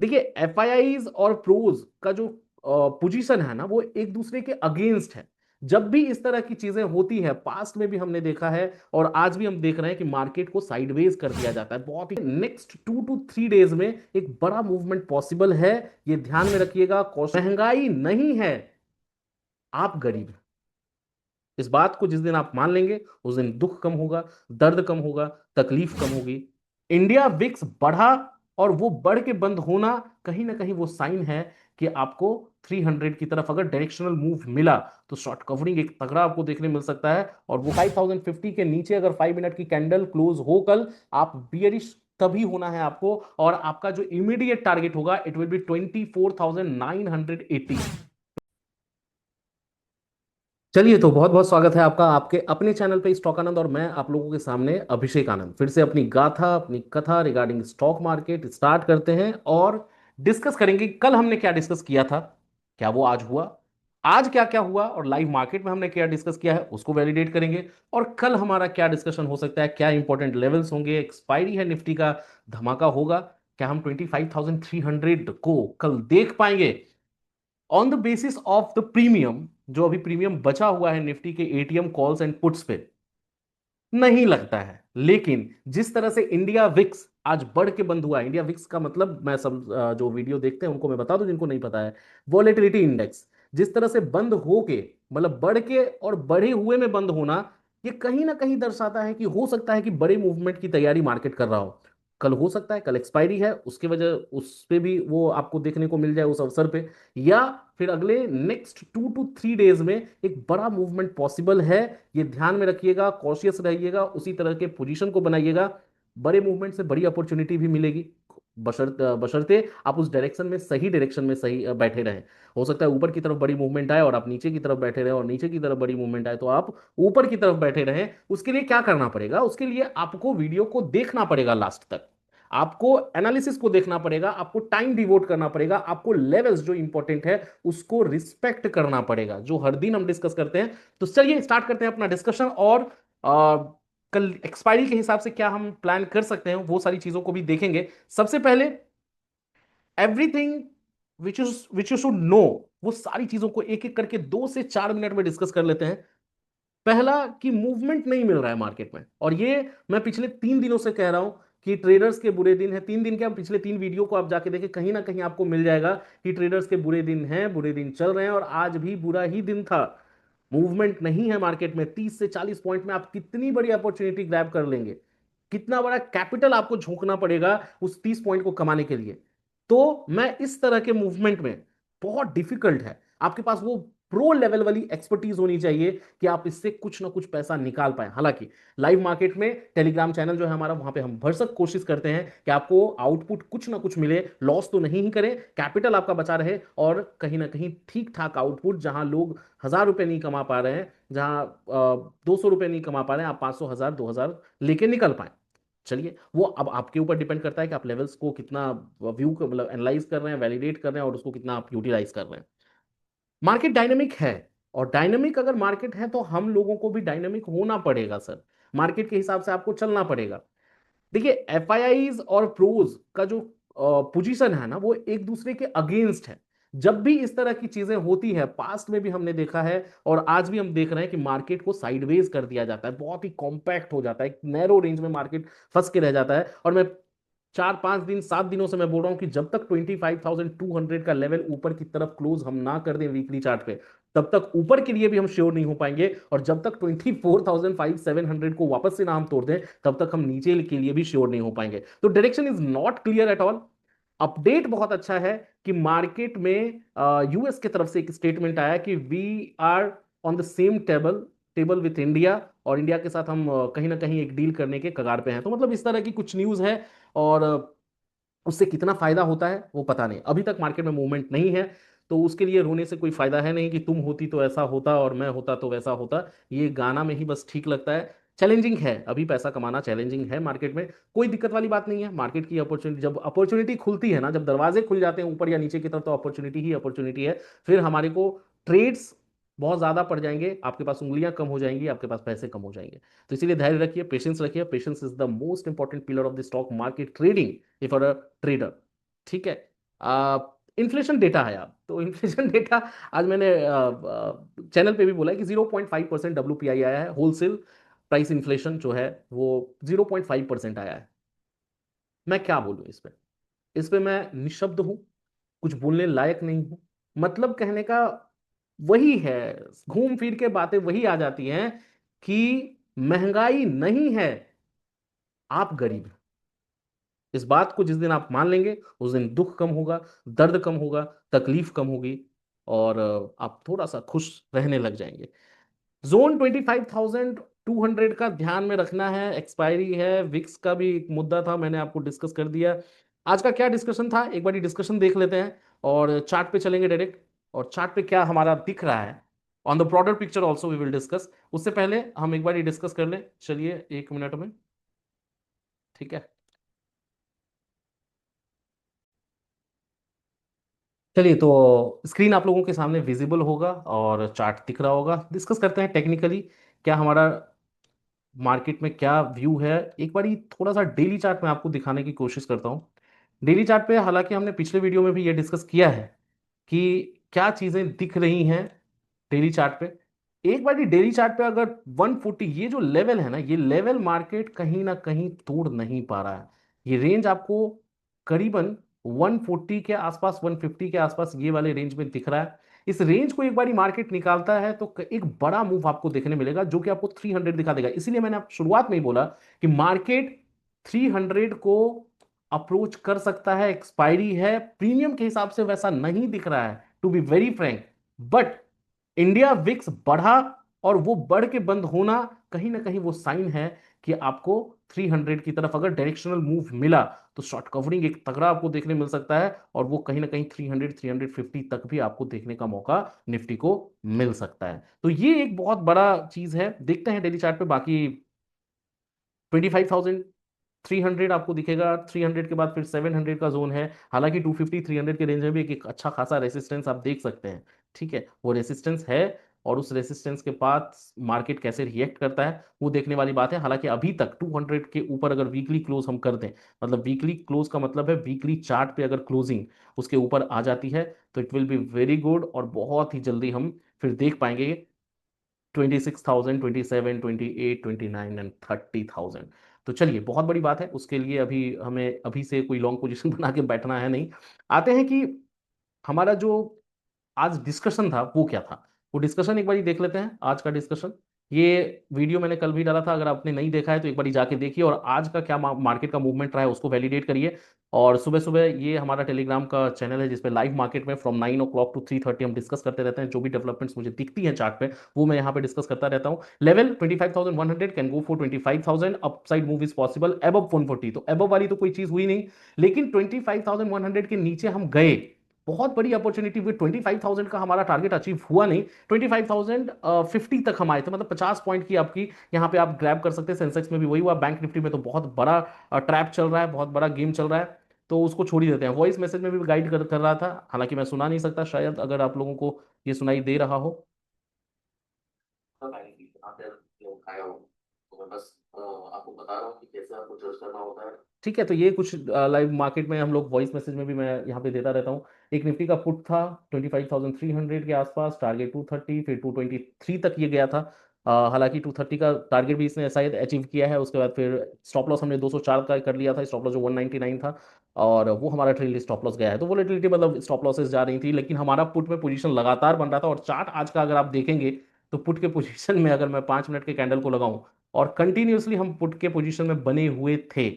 देखिए एफआईआईज और प्रोज का जो पोजीशन है ना वो एक दूसरे के अगेंस्ट है। जब भी इस तरह की चीजें होती है, पास्ट में भी हमने देखा है और आज भी हम देख रहे हैं कि मार्केट को साइडवेज कर दिया जाता है। बहुत ही नेक्स्ट 2 to 3 डेज में एक बड़ा मूवमेंट पॉसिबल है। ये ध्यान में रखिएगा। महंगाई नहीं है, आप गरीब हैं। इस बात को जिस दिन आप मान लेंगे उस दिन दुख कम होगा, दर्द कम होगा, तकलीफ कम होगी। इंडिया विक्स बढ़ा और वो बढ़ के बंद होना कहीं ना कहीं वो साइन है कि आपको 300 की तरफ अगर डायरेक्शनल मूव मिला तो शॉर्ट कवरिंग एक तगड़ा आपको देखने मिल सकता है। और वो 5050 के नीचे अगर 5 मिनट की कैंडल क्लोज हो कल, आप बियरिश तभी होना है आपको। और आपका जो इमीडिएट टारगेट होगा इट विल बी 24,980। चलिए, तो बहुत बहुत स्वागत है आपका आपके अपने चैनल पे स्टॉक आनंद। और मैं आप लोगों के सामने अभिषेक आनंद फिर से अपनी गाथा, अपनी कथा रिगार्डिंग स्टॉक मार्केट स्टार्ट करते हैं और डिस्कस करेंगे कल हमने क्या डिस्कस किया था, क्या वो आज हुआ, आज क्या क्या हुआ और लाइव मार्केट में हमने क्या डिस्कस किया है उसको वैलिडेट करेंगे। और कल हमारा क्या डिस्कशन हो सकता है, क्या इंपॉर्टेंट लेवल्स होंगे, एक्सपायरी है निफ्टी का, धमाका होगा, क्या हम 25,300 को कल देख पाएंगे on the basis of the premium. जो अभी प्रीमियम बचा हुआ है निफ्टी के एटीएम कॉल्स एंड पुट्स पे, नहीं लगता है। लेकिन जिस तरह से इंडिया विक्स आज बढ़ के बंद हुआ है, इंडिया विक्स का मतलब मैं सब जो वीडियो देखते हैं उनको मैं बता दूं जिनको नहीं पता है, वॉलेटिलिटी इंडेक्स जिस तरह से बंद होके, मतलब बढ़ के और बढ़े हुए में बंद होना, ये कहीं ना कहीं दर्शाता है कि हो सकता है कि बड़े मूवमेंट की तैयारी मार्केट कर रहा हो। कल हो सकता है, कल एक्सपायरी है, उसके वजह उस पे भी वो आपको देखने को मिल जाए उस अवसर पे, या फिर अगले नेक्स्ट 2 to 3 डेज में एक बड़ा मूवमेंट पॉसिबल है। ये ध्यान में रखिएगा, कॉशियस रहिएगा, उसी तरह के पोजीशन को बनाइएगा। बड़े मूवमेंट से बड़ी अपॉर्चुनिटी भी मिलेगी, बशर्ते आप उस डायरेक्शन में, सही डायरेक्शन में सही बैठे रहें। हो सकता है ऊपर की तरफ बड़ी मूवमेंट आए और आप नीचे की तरफ बैठे रहें, और नीचे की तरफ बड़ी मूवमेंट आए तो आप ऊपर की तरफ बैठे रहें। उसके लिए क्या करना पड़ेगा, उसके लिए आपको वीडियो को देखना पड़ेगा लास्ट तक, आपको एनालिसिस को देखना पड़ेगा, आपको टाइम डिवोट करना पड़ेगा, आपको लेवल्स जो इंपॉर्टेंट है उसको रिस्पेक्ट करना पड़ेगा, जो हर दिन हम डिस्कस करते हैं। तो चलिए स्टार्ट करते हैं अपना डिस्कशन। और कल एक्सपायरी के हिसाब से क्या हम प्लान कर सकते हैं वो सारी चीजों को भी देखेंगे। सबसे पहले everything which you should know, वो सारी चीजों को एक एक करके 2 से 4 मिनट में डिस्कस कर लेते हैं। पहला कि मूवमेंट नहीं मिल रहा है मार्केट में, और ये मैं पिछले 3 दिनों से कह रहा हूं कि ट्रेडर्स के बुरे दिन है। 3 दिन क्या, पिछले 3 वीडियो को आप जाके देखें, कहीं ना कहीं आपको मिल जाएगा कि ट्रेडर्स के बुरे दिन हैं, बुरे दिन चल रहे हैं, और आज भी बुरा ही दिन था। मूवमेंट नहीं है मार्केट में। 30 से 40 पॉइंट में आप कितनी बड़ी अपॉर्चुनिटी ग्रैब कर लेंगे, कितना बड़ा कैपिटल आपको झोंकना पड़ेगा उस 30 पॉइंट को कमाने के लिए। तो मैं इस तरह के मूवमेंट में, बहुत डिफिकल्ट है, आपके पास वो प्रो लेवल वाली एक्सपर्टीज होनी चाहिए कि आप इससे कुछ ना कुछ पैसा निकाल पाए। हालांकि लाइव मार्केट में टेलीग्राम चैनल जो है हमारा, वहां पे हम भरसक कोशिश करते हैं कि आपको आउटपुट कुछ ना कुछ मिले, लॉस तो नहीं ही करें, कैपिटल आपका बचा रहे, और कहीं ना कहीं ठीक ठाक आउटपुट, जहां लोग 1,000 रुपए नहीं कमा पा रहे हैं, जहां 200 रुपए नहीं कमा पा रहे हैं, आप 500, 1,000, 2,000 लेके निकल पाए। चलिए, वो अब आपके ऊपर डिपेंड करता है कि आप लेवल्स को कितना व्यू, मतलब एनालाइज कर रहे हैं, वैलिडेट कर रहे हैं, और उसको कितना आप यूटिलाइज कर रहे हैं। मार्केट डायनेमिक है, और डायनेमिक अगर मार्केट है तो हम लोगों को भी डायनेमिक होना पड़ेगा सर। मार्केट के हिसाब से आपको चलना पड़ेगा। देखिए एफआईआईज और प्रोज का जो पोजीशन है ना वो एक दूसरे के अगेंस्ट है। जब भी इस तरह की चीजें होती है, पास्ट में भी हमने देखा है और आज भी हम देख रहे हैं कि मार्केट को साइडवेज कर दिया जाता है, बहुत ही कॉम्पैक्ट हो जाता है, एक नैरो रेंज में मार्केट फंस के रह जाता है। और मैं 4 5 दिन 7 दिनों से मैं बोल रहा हूं कि जब तक 25,200 का लेवल ऊपर की तरफ क्लोज हम ना कर दें वीकली चार्ट पे, तब तक ऊपर के लिए भी हम श्योर नहीं हो पाएंगे। और जब तक 24,700 को वापस से ना हम तोड़ दें, तब तक हम नीचे के लिए भी श्योर नहीं हो पाएंगे। तो direction is not clear at all. Update बहुत अच्छा है कि मार्केट में यूएस की तरफ से एक स्टेटमेंट आया कि we are on the same table table with India, और इंडिया के साथ हम कहीं ना कहीं एक डील करने के कगार पे हैं। तो मतलब इस तरह की कुछ न्यूज़ है, और उससे कितना फायदा होता है वो पता नहीं। अभी तक मार्केट में मूवमेंट नहीं है, तो उसके लिए रोने से कोई फायदा है नहीं कि तुम होती तो ऐसा होता और मैं होता तो वैसा होता। ये गाना में ही बस ठीक लगता है। चैलेंजिंग है, अभी पैसा कमाना चैलेंजिंग है मार्केट में। कोई दिक्कत वाली बात नहीं है। मार्केट की अपॉर्चुनिटी, जब अपॉर्चुनिटी खुलती है ना, जब दरवाजे खुल जाते हैं ऊपर या नीचे की तरफ, तो अपॉर्चुनिटी ही अपॉर्चुनिटी है। फिर हमारे को ट्रेड्स बहुत ज्यादा पड़ जाएंगे, आपके पास उंगलियां कम हो जाएंगी, आपके पास पैसे कम हो जाएंगे। तो इसीलिए धैर्य रखिए, पेशेंस रखिए। Patience is the most important pillar of the stock market trading if are a trader. ठीक है। इन्फ्लेशन डेटा है। आप तो इन्फ्लेशन डेटा आज मैंने चैनल पे भी बोला है कि 0.5% WPI आया है। होलसेल प्राइस इन्फ्लेशन जो है वो 0.5% आया है। मैं क्या बोलूं इस पे मैं निशब्द हूं, कुछ बोलने लायक नहीं हूं। मतलब कहने का वही है, घूम फिर के बातें वही आ जाती हैं कि महंगाई नहीं है, आप गरीब हैं। इस बात को जिस दिन आप मान लेंगे उस दिन दुख कम होगा, दर्द कम होगा, तकलीफ कम होगी, और आप थोड़ा सा खुश रहने लग जाएंगे। जोन 25,200 का ध्यान में रखना है, एक्सपायरी है। विक्स का भी एक मुद्दा था, मैंने आपको डिस्कस कर दिया। आज का क्या डिस्कशन था, एक बार डिस्कशन देख लेते हैं और चार्ट पे चलेंगे डायरेक्ट। और चार्ट पे क्या हमारा दिख रहा है, on the broader picture also we will discuss. उससे पहले हम एक बार डिस्कस कर लें, चलिए 1 मिनट में, ठीक है। चलिए तो स्क्रीन आप लोगों के सामने विजिबल होगा और चार्ट दिख रहा होगा। डिस्कस करते हैं टेक्निकली क्या हमारा मार्केट में क्या व्यू है। एक बार थोड़ा सा डेली चार्ट में आपको दिखाने की कोशिश करता हूँ। डेली चार्ट पे हालांकि हमने पिछले वीडियो में भी ये डिस्कस किया है कि क्या चीजें दिख रही हैं डेली चार्ट पे। एक बार डेली चार्ट पे अगर 140 ये जो लेवल है ना, ये लेवल मार्केट कहीं ना कहीं तोड़ नहीं पा रहा है। ये रेंज आपको करीबन 140 के आसपास, 150 के आसपास ये वाले रेंज में दिख रहा है। इस रेंज को एक बार मार्केट निकालता है तो एक बड़ा मूव आपको देखने मिलेगा जो कि आपको 300 दिखा देगा। इसीलिए मैंने आप शुरुआत में ही बोला कि मार्केट 300 को अप्रोच कर सकता है। एक्सपायरी है, प्रीमियम के हिसाब से वैसा नहीं दिख रहा है, to be very frank. But India VIX बढ़ा, और वो बढ़ के बंद होना कहीं ना कहीं वो साइन है कि आपको 300 की तरफ अगर डायरेक्शनल मूव मिला तो शॉर्ट कवरिंग एक तगड़ा आपको देखने मिल सकता है, और वो कहीं ना कहीं 300 350 तक भी आपको देखने का मौका निफ्टी को मिल सकता है। तो ये एक बहुत बड़ा चीज है। देखते हैं डेली चार्ट पे बाकी। 25,300 आपको दिखेगा, 300 के बाद फिर 700 का जोन है। हालांकि 250 300 के रेंज में भी एक अच्छा खासा रेसिस्टेंस आप देख सकते हैं, ठीक है, वो रेसिस्टेंस है। और उस रेसिस्टेंस के बाद मार्केट कैसे रिएक्ट करता है वो देखने वाली बात है। हालांकि अभी तक 200 के ऊपर अगर वीकली क्लोज हम कर दें, मतलब वीकली क्लोज का मतलब है वीकली चार्ट पे अगर क्लोजिंग उसके ऊपर आ जाती है तो it will be very good, और बहुत ही जल्दी हम फिर देख पाएंगे 26,000, 27, 28, 29 एंड 30,000। तो चलिए, बहुत बड़ी बात है, उसके लिए अभी हमें अभी से कोई लॉन्ग पोजीशन बना के बैठना है नहीं। आते हैं कि हमारा जो आज डिस्कशन था वो क्या था। वो डिस्कशन एक बार देख लेते हैं, आज का डिस्कशन। ये वीडियो मैंने कल भी डाला था, अगर आपने नहीं देखा है तो एक बार जाके देखिए, और आज का क्या मार्केट का मूवमेंट रहा है उसको वैलिडेट करिए। और सुबह सुबह ये हमारा टेलीग्राम का चैनल है जिसपे लाइव मार्केट में फ्रॉम 9 o'clock to 3:30 हम डिस्कस करते रहते हैं। जो भी डेवलपमेंट्स मुझे दिखती हैं चार्ट पे वो मैं यहाँ पे डिस्कस करता रहता हूँ। Level 25,100 can go for 25,000, upside move is possible above 140। तो एबव वाली तो कोई चीज हुई नहीं, लेकिन 25,100 के नीचे हम गए, बहुत बड़ी अपॉर्चुनिटी हुई। 25,000 का हमारा टारगेट अचीव हुआ नहीं, 25,050 तक हम आए थे, मतलब 50 पॉइंट की आपकी यहाँ पे आप ग्रैब कर सकते हैं। सेंसेक्स में भी वही हुआ, बैंक निफ्टी में तो बहुत बड़ा ट्रैप चल रहा है, बहुत बड़ा गेम चल रहा है। तो उसको छोड़ ही देते हैं। वॉइस मैसेज में भी गाइड कर रहा था, हालांकि मैं सुना नहीं सकता, शायद अगर आप लोगों को ये सुनाई दे रहा हो। तो मैं बस आपको बता रहा हूँ कि कैसे आपको जज करना होता है, ठीक है। तो ये कुछ लाइव मार्केट में हम लोग वॉइस मैसेज में भी मैं यहाँ पे देता रहता हूँ। एक निफ्टी का पुट था 25,300 के आसपास, टारगेट 230, फिर 223 तक ये गया था। हालांकि 230 का टारगेट भी इसने शायद अचीव किया है। उसके बाद फिर स्टॉप लॉस हमने 204 का कर लिया था, स्टॉप लॉस जो 199 था, और वो हमारा ट्रेल स्टॉप लॉस गया है। तो वोलेटिलिटी मतलब स्टॉप लॉसेस जा रही थी, लेकिन हमारा पुट में पोजीशन लगातार बन रहा था। और चार्ट आज का अगर आप देखेंगे तो पुट के पोजीशन में अगर मैं 5 मिनट के कैंडल को लगाऊं, और कंटिन्यूअसली हम पुट के पोजीशन में बने हुए थे,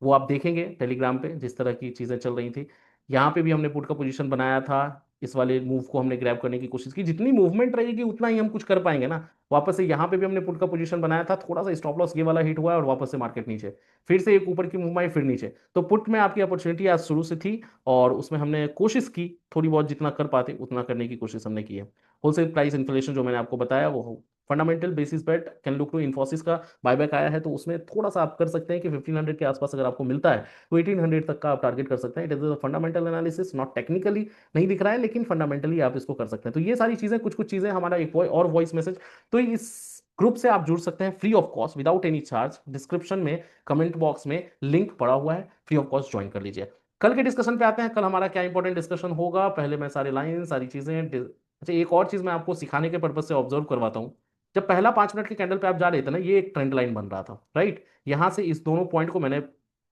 वो आप देखेंगे टेलीग्राम पे जिस तरह की चीजें चल रही थी। यहाँ पे भी हमने पुट का पोजीशन बनाया था, इस वाले मूव को हमने ग्रैब करने की कोशिश की। जितनी मूवमेंट रहेगी उतना ही हम कुछ कर पाएंगे ना। वापस से यहाँ पे भी हमने पुट का पोजीशन बनाया था, थोड़ा सा स्टॉप लॉस ये वाला हिट हुआ है, और वापस से मार्केट नीचे, फिर से एक ऊपर की मूव आई, फिर नीचे। तो पुट में आपकी अपॉर्चुनिटी आज शुरू से थी, और उसमें हमने कोशिश की थोड़ी बहुत, जितना कर पाते उतना करने की कोशिश हमने की है। होलसेल प्राइस इन्फ्लेशन जो मैंने आपको बताया वो fundamental basis bet can look to Infosys का बायबैक आया है, तो उसमें थोड़ा सा आप कर सकते हैं कि 1500 के आसपास अगर आपको मिलता है तो 1800 तक का आप टारगेट कर सकते हैं। It is a fundamental analysis, not technically नहीं दिख रहा है, लेकिन फंडामेंटली आप इसको कर सकते हैं। तो ये सारी चीजें, कुछ कुछ चीजें, हमारा एक और वॉइस मैसेज। तो इस ग्रुप से आप जुड़ सकते हैं free of cost, without any charge. Description में कमेंट बॉक्स में लिंक पड़ा हुआ है, फ्री ऑफ कॉस्ट ज्वाइन कर लीजिए। कल के डिस्कशन पे आते हैं। कल हमारा क्या इंपॉर्टेंट डिस्कशन होगा, पहले मैं सारी लाइन सारी चीजें अच्छा, एक और चीज मैं आपको सिखाने के पर्पज से ऑब्जर्व करवाता हूँ। जब पहला 5 मिनट के कैंडल पे आप जा रहे थे ना, ये एक ट्रेंड लाइन बन रहा था, राइट। यहां से इस दोनों पॉइंट को मैंने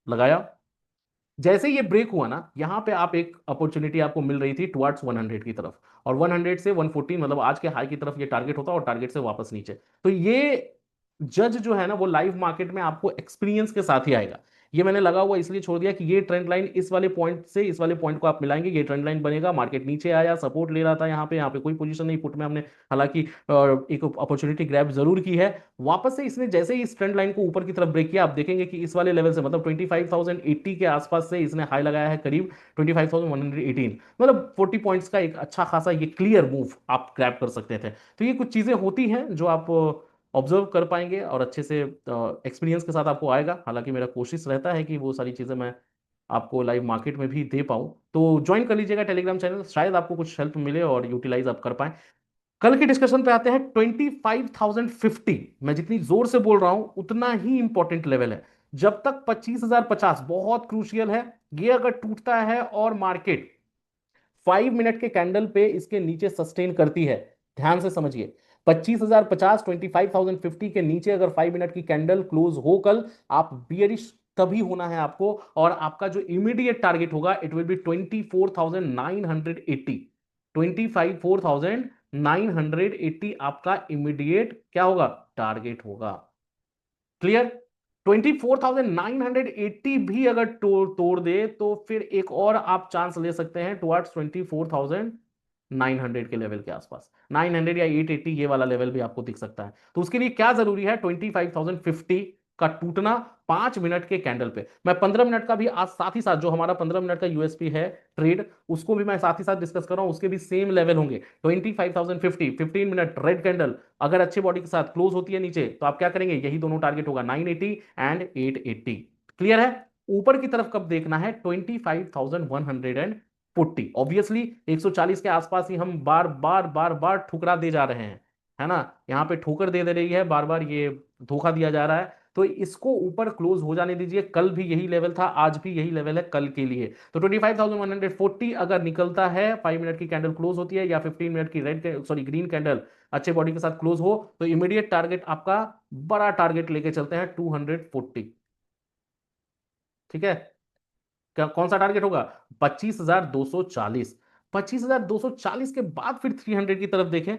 लगाया। जैसे ये ब्रेक हुआ ना, यहां पे आप एक अपॉर्चुनिटी आपको मिल रही थी टुवर्ड्स 100 की तरफ, और 100 से 114 मतलब आज के हाई की तरफ ये टारगेट होता और टारगेट से वापस नीचे। तो ये जज जो है ना, वो लाइव मार्केट में आपको एक्सपीरियंस के साथ ही आएगा। ये मैंने लगा हुआ इसलिए छोड़ दिया कि ये ट्रेंड लाइन इस वाले पॉइंट से इस वाले पॉइंट को आप मिलाएंगे, ये ट्रेंड लाइन बनेगा। मार्केट नीचे आया, सपोर्ट ले रहा था यहाँ पे कोई पोजीशन नहीं पुट में हमने, हालांकि एक अपॉर्चुनिटी ग्रैब जरूर की है। वापस से इसने जैसे ही इस ट्रेंड लाइन को ऊपर की तरफ ब्रेक किया, आप देखेंगे कि इस वाले लेवल से मतलब 25,080 के आसपास से इसने हाई लगाया है, करीब 25,118, मतलब 40 पॉइंट्स का एक अच्छा खासा ये क्लियर मूव आप ग्रैब कर सकते थे। तो ये कुछ चीजें होती हैं जो आप ऑब्जर्व कर पाएंगे और अच्छे से एक्सपीरियंस के साथ आपको आएगा। हालांकि मेरा कोशिश रहता है कि वो सारी चीजें मैं आपको लाइव मार्केट में भी दे पाऊं। तो ज्वाइन कर लीजिएगा टेलीग्राम चैनल, शायद आपको कुछ हेल्प मिले और यूटिलाइज आप कर पाए। कल के डिस्कशन पे आते हैं। 25,050, मैं जितनी जोर से बोल रहा हूं उतना ही इंपॉर्टेंट लेवल है। जब तक 25,050 बहुत क्रूशियल है। ये अगर टूटता है और मार्केट 5 मिनट के कैंडल पे इसके नीचे सस्टेन करती है, ध्यान से समझिए, 25,050, 25,050 के नीचे अगर 5 मिनट की कैंडल क्लोज हो कल, आप बियरिश तभी होना है आपको। और आपका जो इमीडिएट टारगेट होगा, इट विल बी 24,980। 24,980 आपका इमीडिएट क्या होगा, टारगेट होगा। क्लियर। 24,980 भी अगर तोड़ दे तो फिर एक और आप चांस ले सकते हैं टुवर्ड्स 24,900 के लेवल के आसपास। 900 या 880 ये वाला लेवल भी आपको दिख सकता है। तो उसके लिए क्या जरूरी है, 25,050 का टूटना 5 मिनट के कैंडल पे। मैं 15 मिनट का भी आज साथ ही साथ, जो हमारा 15 मिनट का यूएसपी है ट्रेड, उसको भी मैं साथ ही साथ डिस्कस कर रहा हूं। उसके भी सेम लेवल होंगे। 25,050, 15 मिनट रेड कैंडल अगर अच्छे बॉडी के साथ क्लोज होती है नीचे, तो आप क्या करेंगे, यही दोनों टारगेट होगा, 980 एंड 880। क्लियर है। ऊपर की तरफ कब देखना है, 25,140। ऑब्वियसली 140 के आसपास ही हम बार बार बार बार ठुकरा दे जा रहे हैं, है ना। यहाँ पे ठोकर दे दे रही है बार बार, ये धोखा दिया जा रहा है। तो इसको ऊपर क्लोज हो जाने दीजिए। कल भी यही लेवल था, आज भी यही लेवल है कल के लिए। तो 25,140 अगर निकलता है, 5 मिनट की कैंडल क्लोज होती है, या 15 मिनट की रेड सॉरी ग्रीन कैंडल अच्छे बॉडी के साथ क्लोज हो, तो इमीडिएट टारगेट आपका, बड़ा टारगेट लेके चलते हैं 240। ठीक है। क्या कौन सा टारगेट होगा, 25,240। 25,240 के बाद फिर 300 की तरफ देखें।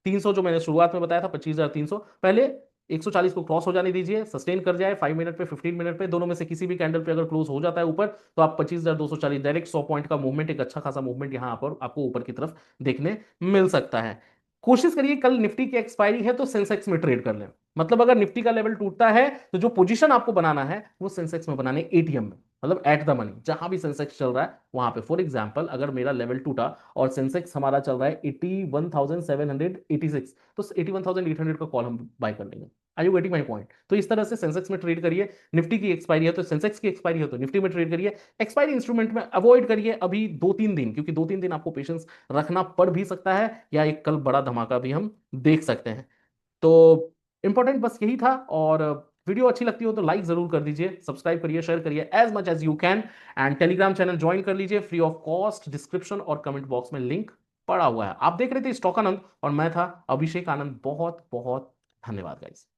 300 जो मैंने शुरुआत में बताया था, 25,300, पहले 140 को क्रॉस हो जाने दीजिए, सस्टेन कर जाए 5 मिनट पे 15 मिनट पे, दोनों में से किसी भी कैंडल पे अगर क्लोज हो जाता है ऊपर, तो आप 25,240 डायरेक्ट 100 पॉइंट का मूवमेंट, एक अच्छा खासा मूवमेंट यहां पर आपको ऊपर की तरफ देखने मिल सकता है। कोशिश करिए कल निफ्टी की एक्सपायरी है तो सेंसेक्स में ट्रेड कर लें। मतलब अगर निफ्टी का लेवल टूटता है, तो जो पोजीशन आपको बनाना है वो सेंसेक्स में बनाने, एटीएम में, मतलब एट द मनी, जहां भी सेंसेक्स चल रहा है वहां पे। फॉर एग्जांपल अगर मेरा लेवल टूटा और सेंसेक्स हमारा चल रहा है 81,786, तो 81,800 का कॉल हम बाय कर लेंगे। आई यू गेटिंग माई पॉइंट। तो इस तरह से सेंसेक्स में ट्रेड करिए। निफ्टी की एक्सपायरी है तो सेंसेक्स की एक्सपायरी है तो निफ्टी में ट्रेड करिए। एक्सपायरी इंस्ट्रूमेंट में अवॉइड करिए अभी 2-3 दिन, क्योंकि 2-3 दिन आपको पेशेंस रखना पड़ भी सकता है, या एक कल बड़ा धमाका भी हम देख सकते हैं। तो इंपॉर्टेंट बस यही था। और वीडियो अच्छी लगती हो तो लाइक जरूर कर दीजिए, सब्सक्राइब करिए, शेयर करिए as much as you can, and Telegram channel join कर लीजिए फ्री ऑफ कॉस्ट। डिस्क्रिप्शन और कमेंट बॉक्स में लिंक पड़ा हुआ है। आप देख रहे थे स्टॉक आनंद और मैं था अभिषेक आनंद। बहुत बहुत धन्यवाद गाइस।